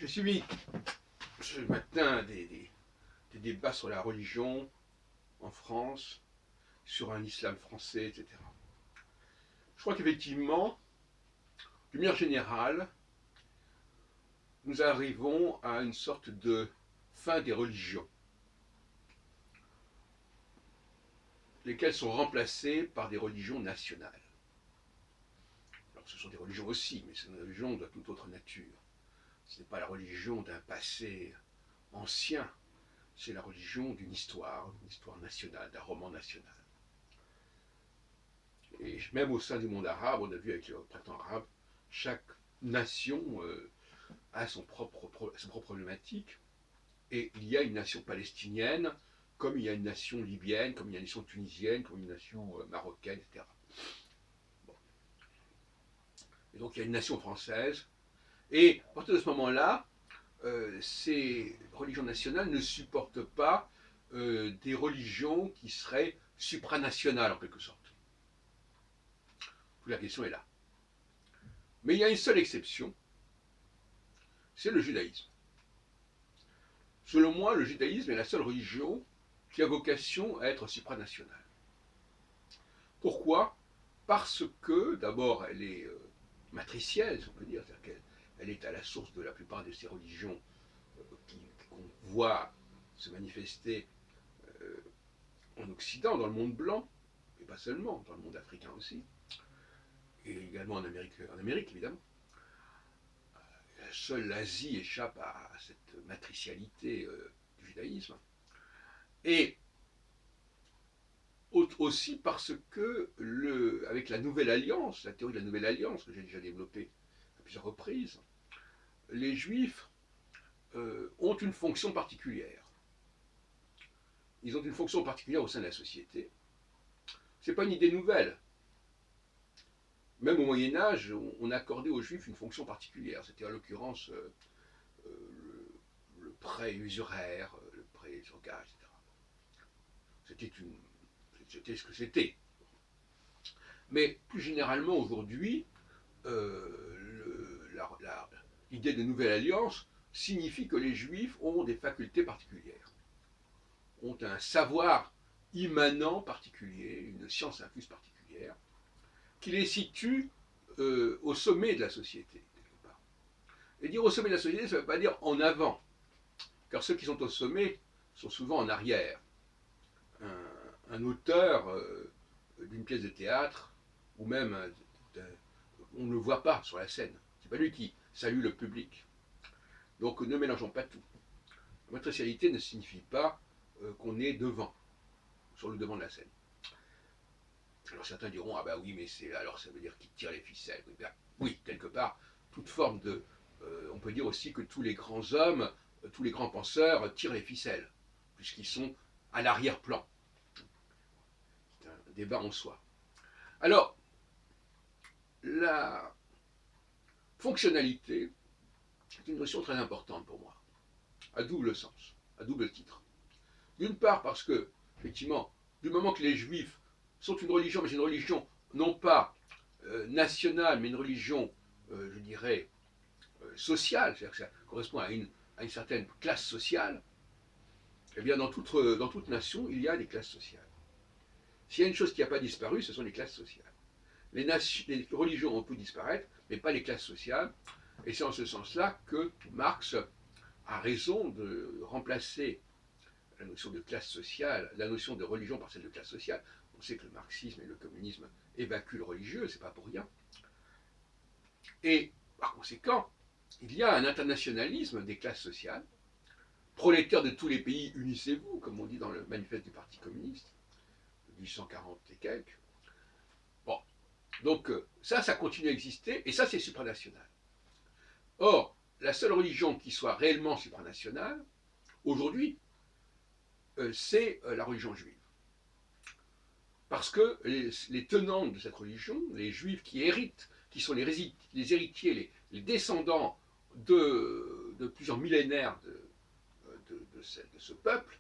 J'ai suivi ce matin des débats sur la religion en France, sur un islam français, etc. Je crois qu'effectivement, d'une manière générale, nous arrivons à une sorte de fin des religions, lesquelles sont remplacées par des religions nationales. Alors ce sont des religions aussi, mais c'est une religion de toute autre nature. Ce n'est pas la religion d'un passé ancien, c'est la religion d'une histoire nationale, d'un roman national. Et même au sein du monde arabe, on a vu avec le printemps arabe, chaque nation a sa propre problématique. Et il y a une nation palestinienne, comme il y a une nation libyenne, comme il y a une nation tunisienne, comme une nation marocaine, etc. Bon. Et donc il y a une nation française. Et à partir de ce moment-là, ces religions nationales ne supportent pas des religions qui seraient supranationales en quelque sorte. Toute la question est là. Mais il y a une seule exception, c'est le judaïsme. Selon moi, le judaïsme est la seule religion qui a vocation à être supranationale. Pourquoi? Parce que, d'abord, elle est matricielle, si on peut dire, c'est-à-dire qu'elle est à la source de la plupart de ces religions qu'on voit se manifester en Occident, dans le monde blanc, et pas seulement, dans le monde africain aussi, et également en Amérique évidemment. Seule l'Asie échappe à cette matricialité du judaïsme. Et aussi parce que, avec la Nouvelle Alliance, la théorie de la Nouvelle Alliance, que j'ai déjà développée à plusieurs reprises, les Juifs ont une fonction particulière. Ils ont une fonction particulière au sein de la société. Ce n'est pas une idée nouvelle. Même au Moyen-Âge, on accordait aux Juifs une fonction particulière. C'était en l'occurrence le prêt usuraire, le prêt sur gage, etc. C'était ce que c'était. Mais plus généralement aujourd'hui, l'idée de nouvelle alliance signifie que les Juifs ont des facultés particulières, ont un savoir immanent particulier, une science infuse particulière, qui les situe au sommet de la société, quelque part. Et dire au sommet de la société, ça ne veut pas dire en avant, car ceux qui sont au sommet sont souvent en arrière. Un auteur d'une pièce de théâtre, ou même on ne le voit pas sur la scène. C'est pas lui qui salue le public. Donc ne mélangeons pas tout. La matricialité ne signifie pas qu'on est devant, sur le devant de la scène. Alors certains diront, ah bah oui, mais alors ça veut dire qu'il tire les ficelles. Oui, quelque part, toute forme de... on peut dire aussi que tous les grands hommes, tous les grands penseurs tirent les ficelles, puisqu'ils sont à l'arrière-plan. C'est un débat en soi. Alors, la fonctionnalité est une notion très importante pour moi, à double sens, à double titre. D'une part parce que, effectivement, du moment que les Juifs sont une religion, mais c'est une religion non pas nationale, mais une religion, je dirais, sociale, c'est-à-dire que ça correspond à une certaine classe sociale, eh bien dans toute nation, il y a des classes sociales. S'il y a une chose qui n'a pas disparu, ce sont les classes sociales. Les religions ont pu disparaître, mais pas les classes sociales, et c'est en ce sens-là que Marx a raison de remplacer la notion de classe sociale, la notion de religion par celle de classe sociale. On sait que le marxisme et le communisme évacuent le religieux, c'est pas pour rien. Et par conséquent, il y a un internationalisme des classes sociales. Prolétaires de tous les pays, unissez-vous, comme on dit dans le manifeste du Parti communiste, de 1840 et quelques. Bon, donc ça continue à exister, et ça c'est supranational. Or, la seule religion qui soit réellement supranationale, aujourd'hui, c'est la religion juive. Parce que les tenants de cette religion, les juifs qui héritent, qui sont les héritiers, les descendants de plusieurs millénaires de ce peuple,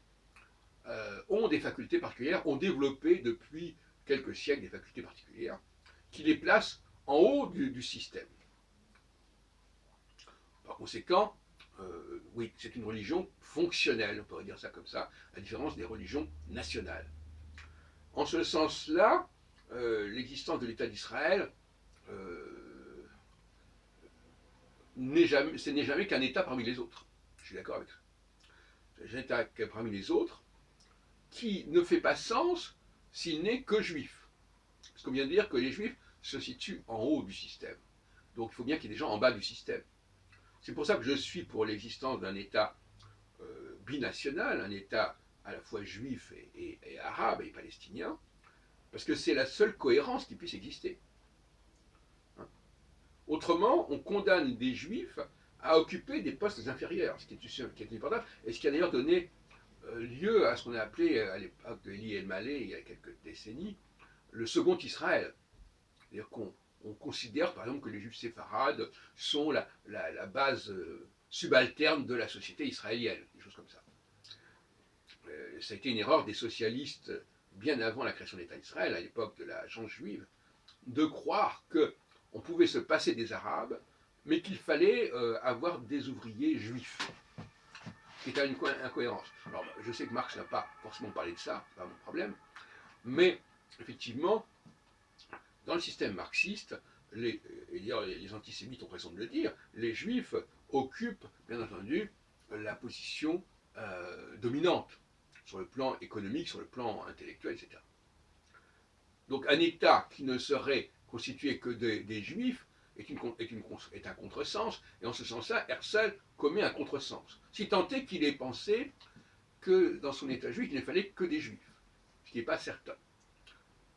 ont des facultés particulières, ont développé depuis quelques siècles des facultés particulières, qui les placent en haut du système. Par conséquent, oui, c'est une religion fonctionnelle, on pourrait dire ça comme ça, à la différence des religions nationales. En ce sens-là, l'existence de l'État d'Israël ce n'est jamais qu'un État parmi les autres. Je suis d'accord avec ça. C'est un État parmi les autres qui ne fait pas sens s'il n'est que juif. Parce qu'on vient de dire que les juifs se situent en haut du système. Donc il faut bien qu'il y ait des gens en bas du système. C'est pour ça que je suis pour l'existence d'un État binational, un État à la fois juif et arabe et palestinien, parce que c'est la seule cohérence qui puisse exister. Hein. Autrement, on condamne des juifs à occuper des postes inférieurs, ce qui est important, et ce qui a d'ailleurs donné lieu à ce qu'on a appelé à l'époque de Elie El-Maleh, il y a quelques décennies, le second Israël. C'est-à-dire qu'on considère par exemple que les juifs séfarades sont la base subalterne de la société israélienne, des choses comme ça. Ça a été une erreur des socialistes bien avant la création de l'État d'Israël, à l'époque de la chance juive, de croire qu'on pouvait se passer des Arabes, mais qu'il fallait avoir des ouvriers juifs, qui était une incohérence. Alors, je sais que Marx n'a pas forcément parlé de ça, c'est pas mon problème, mais effectivement, dans le système marxiste, les antisémites ont raison de le dire, les juifs occupent, bien entendu, la position dominante sur le plan économique, sur le plan intellectuel, etc. Donc un État qui ne serait constitué que des juifs est un contresens, et en ce sens-là, Herzl commet un contresens. Si tant est qu'il ait pensé que dans son État juif, il ne fallait que des juifs, ce qui n'est pas certain.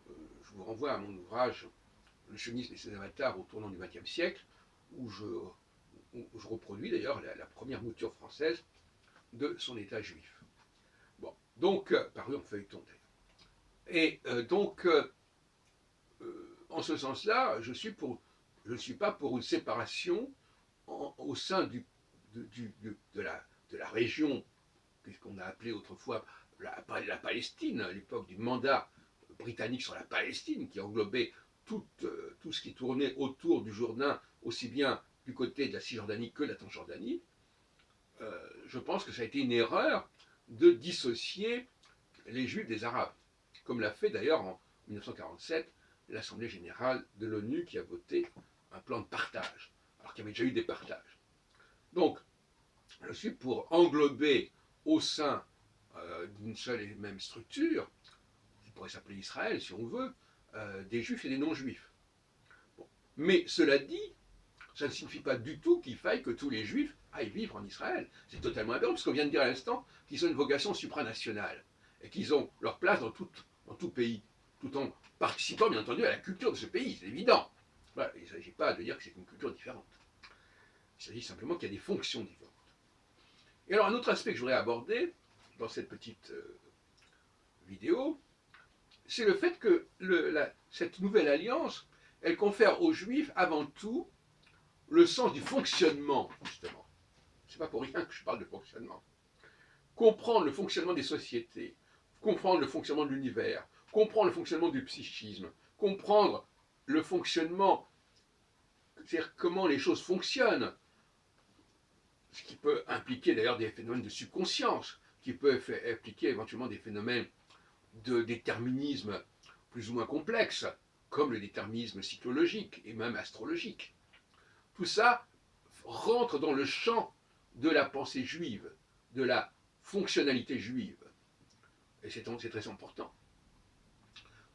Je vous renvoie à mon ouvrage Le chauvinisme et ses avatars au tournant du XXe siècle, où je reproduis d'ailleurs la première mouture française de son État juif. Bon, donc, paru en feuilleton d'ailleurs. Et en ce sens-là, je ne suis pas pour une séparation au sein de la région, qu'on a appelée autrefois la Palestine, à l'époque du mandat britannique sur la Palestine, qui englobait tout ce qui tournait autour du Jourdain, aussi bien du côté de la Cisjordanie que de la Transjordanie. Je pense que ça a été une erreur de dissocier les Juifs des Arabes, comme l'a fait d'ailleurs en 1947 l'Assemblée générale de l'ONU qui a voté un plan de partage, alors qu'il y avait déjà eu des partages. Donc, je suis pour englober au sein d'une seule et même structure, qui pourrait s'appeler Israël si on veut, des juifs et des non-juifs. Bon. Mais cela dit, ça ne signifie pas du tout qu'il faille que tous les juifs aillent vivre en Israël. C'est totalement aberrant, parce qu'on vient de dire à l'instant qu'ils ont une vocation supranationale, et qu'ils ont leur place dans tout pays, tout en participant bien entendu à la culture de ce pays, c'est évident. Voilà, il ne s'agit pas de dire que c'est une culture différente. Il s'agit simplement qu'il y a des fonctions différentes. Et alors un autre aspect que je voudrais aborder dans cette petite vidéo, c'est le fait que cette nouvelle alliance, elle confère aux Juifs avant tout le sens du fonctionnement, justement. C'est pas pour rien que je parle de fonctionnement. Comprendre le fonctionnement des sociétés, comprendre le fonctionnement de l'univers, comprendre le fonctionnement du psychisme, comprendre le fonctionnement, c'est-à-dire comment les choses fonctionnent, ce qui peut impliquer d'ailleurs des phénomènes de subconscience, qui peut impliquer éventuellement des phénomènes de déterminisme plus ou moins complexes, comme le déterminisme cyclologique et même astrologique. Tout ça rentre dans le champ de la pensée juive, de la fonctionnalité juive. Et c'est très important.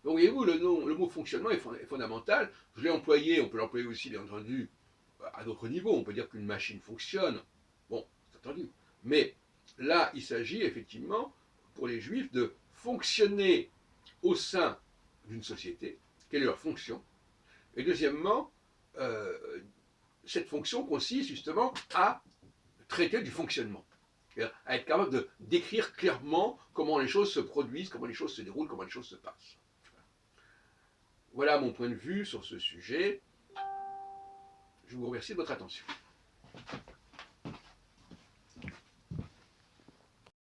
Donc voyez-vous, le mot fonctionnement est fondamental. Je l'ai employé, on peut l'employer aussi bien entendu à d'autres niveaux. On peut dire qu'une machine fonctionne. Bon, c'est entendu. Mais là, il s'agit effectivement, pour les juifs, de fonctionner au sein d'une société. Quelle est leur fonction? Et deuxièmement, cette fonction consiste justement à traiter du fonctionnement, à être capable de décrire clairement comment les choses se produisent, comment les choses se déroulent, comment les choses se passent. Voilà mon point de vue sur ce sujet. Je vous remercie de votre attention.